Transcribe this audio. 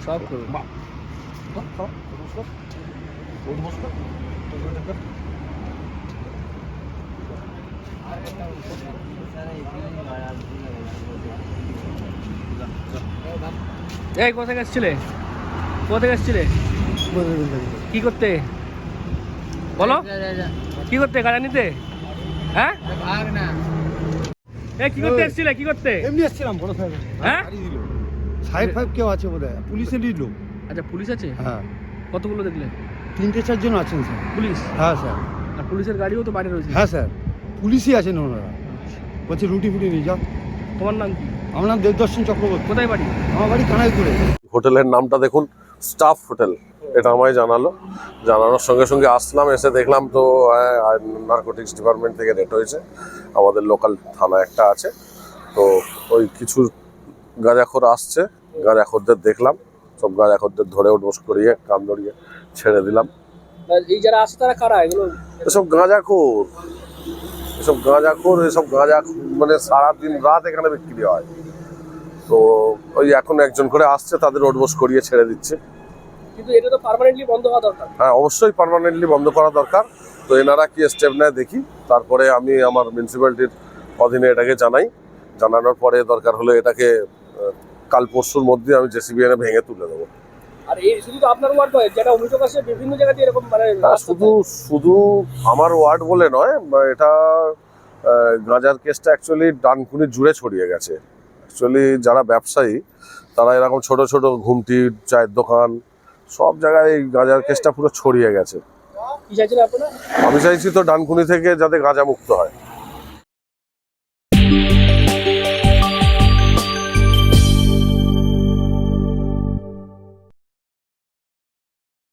সব করুন। এই কোথায় এসেছিলে? কোথায় এসেছিলে? কি করতে বলো? কি করতে? গাড়ি নিতে? হ্যাঁ কি করতে এসেছিলে? কি করতে? এমনি এসেছিলাম বড় সাহেব। হ্যাঁ সাহেব ফাইভ কেউ আছে বোধ হয়, পুলিশেরই লোক। আচ্ছা পুলিশ আছে? হ্যাঁ, কতগুলো দেখলে? 3-4 জন আছেন স্যার। পুলিশ? হ্যাঁ স্যার। আর পুলিশের গাড়িও তো বাইরে রয়েছে? হ্যাঁ স্যার, পুলিশই আছেন ওনারা। বলছে রুটি ফুটি নিয়ে যাও। তোমার নাম কি? আমার নাম দেবদর্শন চক্রবর্তী। কোথায় বাড়ি? আমার বাড়ি কানাইপুরে। হোটেলের নামটা দেখুন, স্টাফ হোটেল। এটা আমায় জানানোর সঙ্গে সঙ্গে আসলাম, এসে দেখলাম তো নারকোটিক্স ডিপার্টমেন্ট থেকে রেড হয়েছে। আমাদের লোকাল থানা একটা আছে, তো ওই কিছু গাঁজাখোর আসছে, গাঁজাখোরদের দেখলাম, সব গাঁজাখোরদের ধরে উঠবোস করিয়ে কান ধরিয়ে ছেড়ে দিলাম। এই যারা আসে তারা কারা? এগুলো এসব গাঁজাখোর, এসব গাঁজা মানে সারাদিন রাত এখানে বিক্রি হয়। তো ওই এখন একজন করে আসছে, তাদের উঠবোস করিয়ে ছেড়ে দিচ্ছে। কিন্তু এটা তো পার্মানেন্টলি বন্ধ হওয়া দরকার। হ্যাঁ, অবশ্যই পার্মানেন্টলি বন্ধ করা দরকার। তো এনারা কি স্টেপ নেয় দেখি, তারপরে আমি আমার মিউনিসিপ্যালিটির অধীনে এটাকে জানানোর পরে দরকার হলে এটাকে কাল পরশুর মধ্যে আমি জেসিবি এনে ভেঙে তুলে দেবো। আর এই শুধু তো আপনার ওয়ার্ড নয়, যেটা অভিযোগ আছে বিভিন্ন জায়গাতে এরকম মানে শুধু আমার ওয়ার্ড বলে নয়, এটা গাঁজার কেসটা অ্যাকচুয়ালি ডানকুনি জুড়ে ছড়িয়ে গেছে। অ্যাকচুয়ালি যারা ব্যবসায়ী তারা এরকম ছোট ছোট ঘুমটি, চায়ের দোকান, সব জায়গায় এই গাঁজার কেসটা পুরো ছড়িয়ে গেছে। কি চাইছেন আপনারা? আমি চাইছি তো ডানকুনি থেকে যাতে গাঁজা মুক্ত হয়।